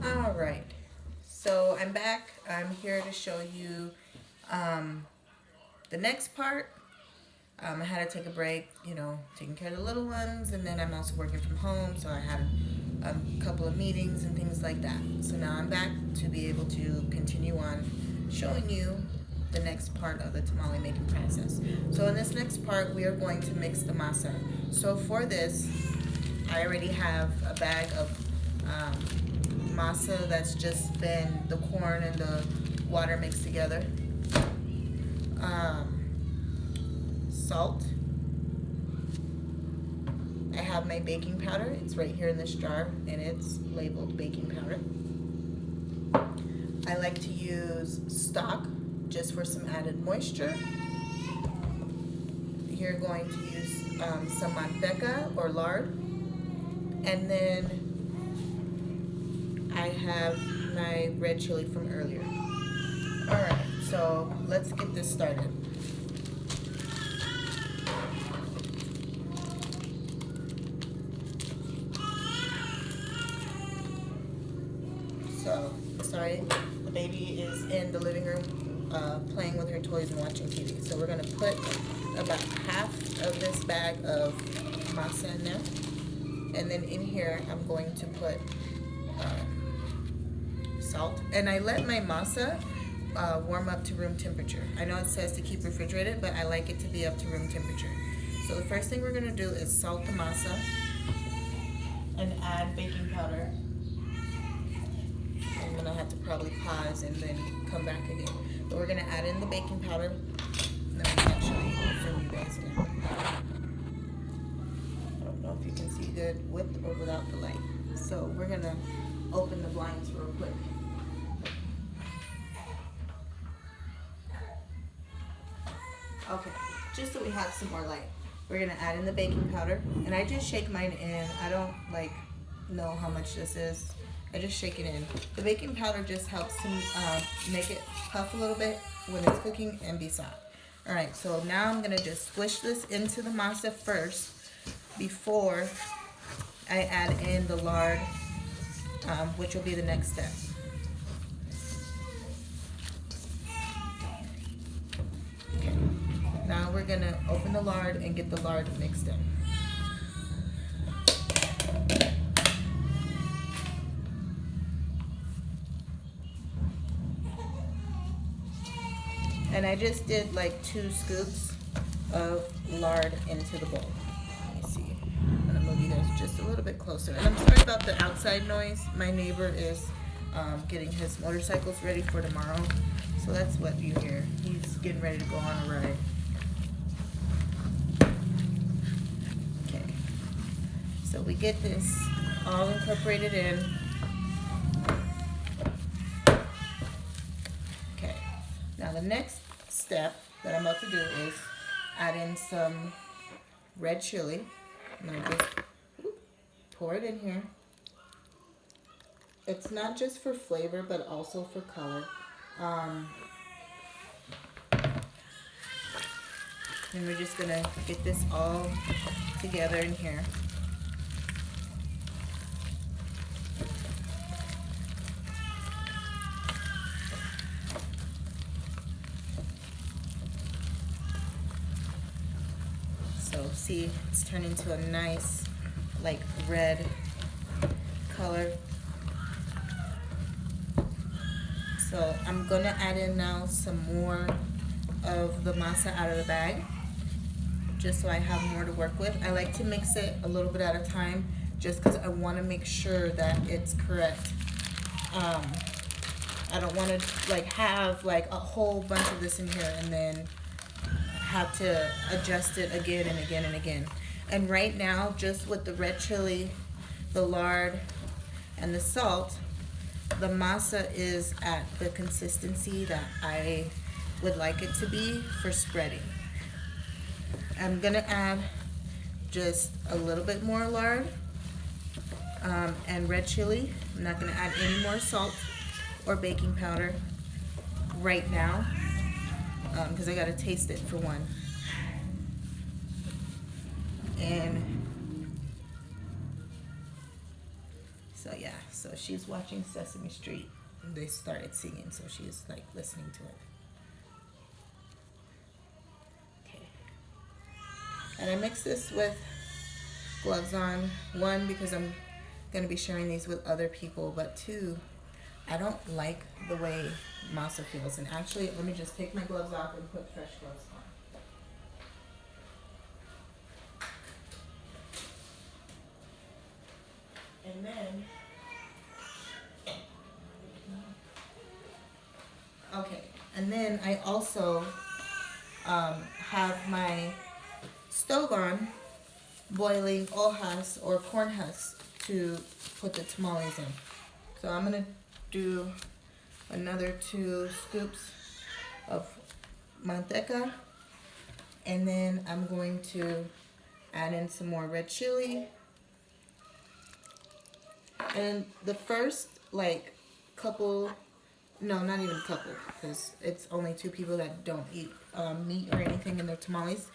All right, so I'm back. I'm here to show you um, the next part. I had to take a break, taking care of the little ones, and then I'm also working from home, so I had a couple of meetings and things like that. So now I'm back to be able to continue on showing you the next part of the tamale making process. So in this next part, we are going to mix the masa. So for this, I already have a bag of um, masa that's just been the corn and the water mixed together. Um, Salt. I have my baking powder. It's right here in this jar and it's labeled baking powder. I like to use stock just for some added moisture. You're going to use some manteca or lard. And then I have my red chili from earlier. Alright, so let's get this started. So, sorry, the baby is in the living room playing with her toys and watching TV. So we're going to put about half of this bag of masa in there. And then in here, I'm going to put salt. And I let my masa warm up to room temperature. I know it says to keep refrigerated, but I like it to be up to room temperature. So the first thing we're going to do is salt the masa and add baking powder. I'm going to have to probably pause and then come back again. But we're going to add in the baking powder. Let me actually zoom you guys in. I don't know if you can see good with or without the light. So we're going to open the blinds real quick. Okay, just so we have some more light. We're going to add in the baking powder. And I just shake mine in. I don't know how much this is. I just shake it in. The baking powder just helps to make it puff a little bit when it's cooking and be soft. Alright, so now I'm going to just squish this into the masa first before I add in the lard, which will be the next step. Okay, now we're going to open the lard and get the lard mixed in. And I just did like 2 scoops of lard into the bowl. Let me see. I'm gonna move you guys just a little bit closer. And I'm sorry about the outside noise. My neighbor is getting his motorcycles ready for tomorrow. So that's what you hear. He's getting ready to go on a ride. Okay. So we get this all incorporated in. Okay. Now the next step that I'm about to do is add in some red chili. I'm going to just pour it in here. It's not just for flavor, but also for color. And we're just going to get this all together in here. So see, it's turned into a nice like red color. So I'm gonna add in now some more of the masa out of the bag, just so I have more to work with. I like to mix it a little bit at a time, just because I want to make sure that it's correct. I don't want to have a whole bunch of this in here and then have to adjust it again and again and again. And right now, just with the red chili, the lard, and the salt, the masa is at the consistency that I would like it to be for spreading. I'm gonna add just a little bit more lard and red chili. I'm not gonna add any more salt or baking powder right now because I gotta taste it for one. And so yeah, So she's watching Sesame Street. They started singing, so she's like listening to it. Okay. And I mix this with gloves on. One, because I'm going to be sharing these with other people, but two, I don't like the way masa feels. And actually, let me just take my gloves off and put fresh gloves on. And then, okay, and then I also have my stove on, boiling hojas or corn husks to put the tamales in. So I'm gonna do another 2 scoops of manteca, and then I'm going to add in some more red chili. And the first like couple, no, not even a couple, because it's only 2 people that don't eat meat or anything in their tamales.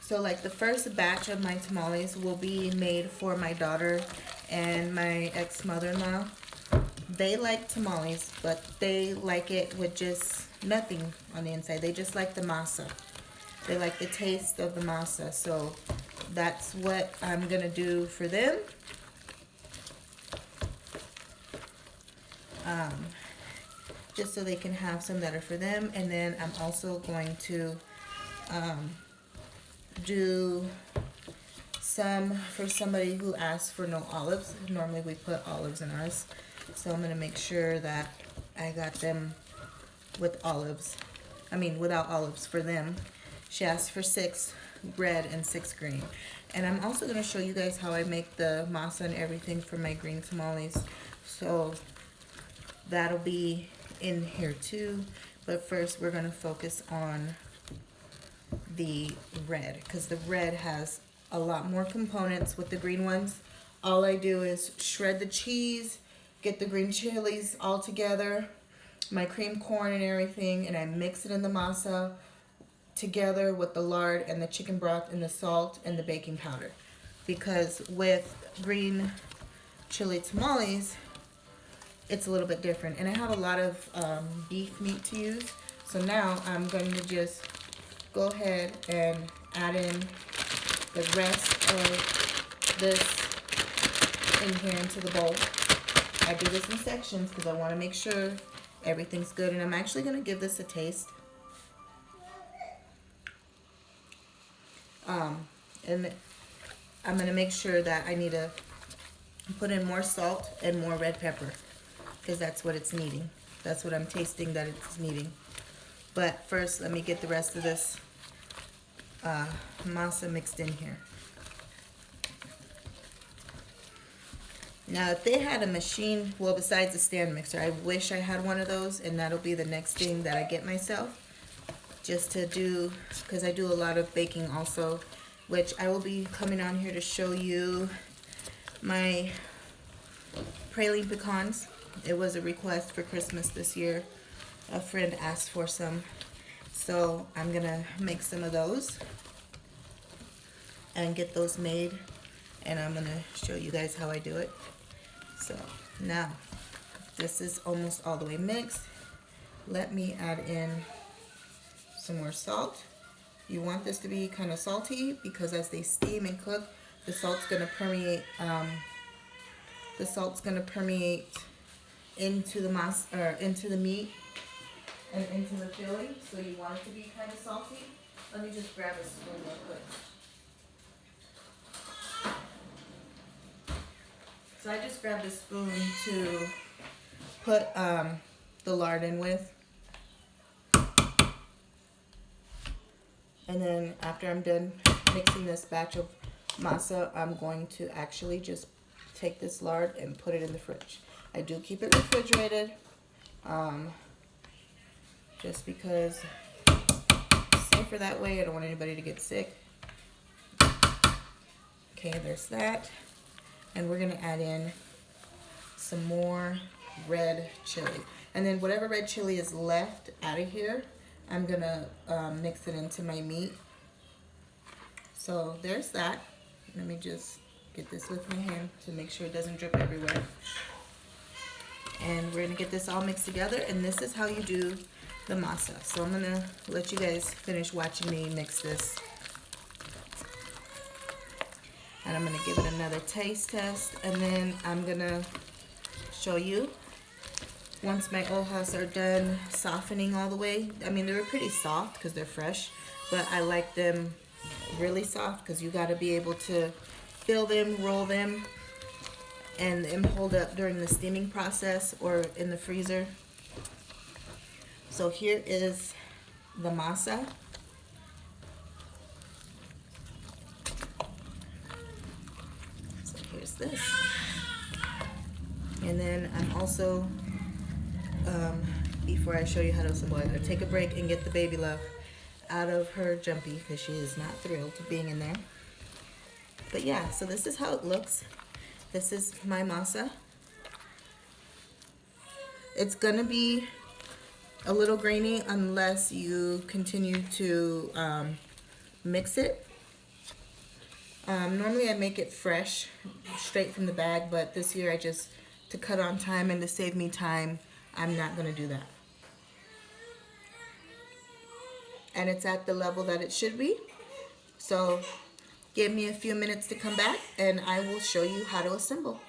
So like the first batch of my tamales will be made for my daughter and my ex-mother-in-law. They like tamales, but they like it with just nothing on the inside. They just like the masa. They like the taste of the masa. So that's what I'm gonna do for them. Just so they can have some that are for them. And then I'm also going to do some for somebody who asked for no olives. Normally we put olives in ours. So I'm going to make sure that I got them with olives. I mean without olives for them. She asked for 6 red and 6 green. And I'm also going to show you guys how I make the masa and everything for my green tamales. So that'll be in here too. But first we're going to focus on the red, because the red has a lot more components. With the green ones, all I do is shred the cheese, get the green chilies all together, my cream corn and everything, and I mix it in the masa together with the lard and the chicken broth and the salt and the baking powder. Because with green chili tamales, it's a little bit different. And I have a lot of beef meat to use. So now I'm going to just go ahead and add in the rest of this in here into the bowl. I do this in sections because I want to make sure everything's good. And I'm actually going to give this a taste. And I'm going to make sure that I need to put in more salt and more red pepper, because that's what it's needing. That's what I'm tasting that it's needing. But first, let me get the rest of this masa mixed in here. Now, if they had a machine, well, besides the stand mixer, I wish I had one of those, and that'll be the next thing that I get myself, just to do, because I do a lot of baking also, which I will be coming on here to show you my praline pecans. It was a request for Christmas this year. A friend asked for some, so I'm gonna make some of those and get those made, and I'm gonna show you guys how I do it. So now this is almost all the way mixed. Let me add in some more salt. You want this to be kind of salty because as they steam and cook, the salt's gonna permeate. Into the into the meat and into the filling. So you want it to be kind of salty. Let me just grab a spoon real quick. So I just grabbed a spoon to put the lard in with. And then after I'm done mixing this batch of masa, I'm going to actually just take this lard and put it in the fridge. I do keep it refrigerated, just because it's safer that way. I don't want anybody to get sick. Okay, there's that. And we're gonna add in some more red chili. And then whatever red chili is left out of here, I'm gonna mix it into my meat. So there's that. Let me just get this with my hand to make sure it doesn't drip everywhere. And we're gonna get this all mixed together, and this is how you do the masa. So I'm gonna let you guys finish watching me mix this. And I'm gonna give it another taste test, and then I'm gonna show you once my hojas are done softening all the way. I mean, they were pretty soft because they're fresh, but I like them really soft because you got to be able to fill them, roll them, and them hold up during the steaming process or in the freezer. So here is the masa. So here's this. And then I'm also, before I show you how to assemble it, I'm gonna take a break and get the baby love out of her jumpy because she is not thrilled being in there. But yeah, so this is how it looks. This is my masa. It's gonna be a little grainy unless you continue to mix it. Normally I make it fresh, straight from the bag, but this year to cut on time and to save me time, I'm not gonna do that. And it's at the level that it should be. So give me a few minutes to come back and I will show you how to assemble.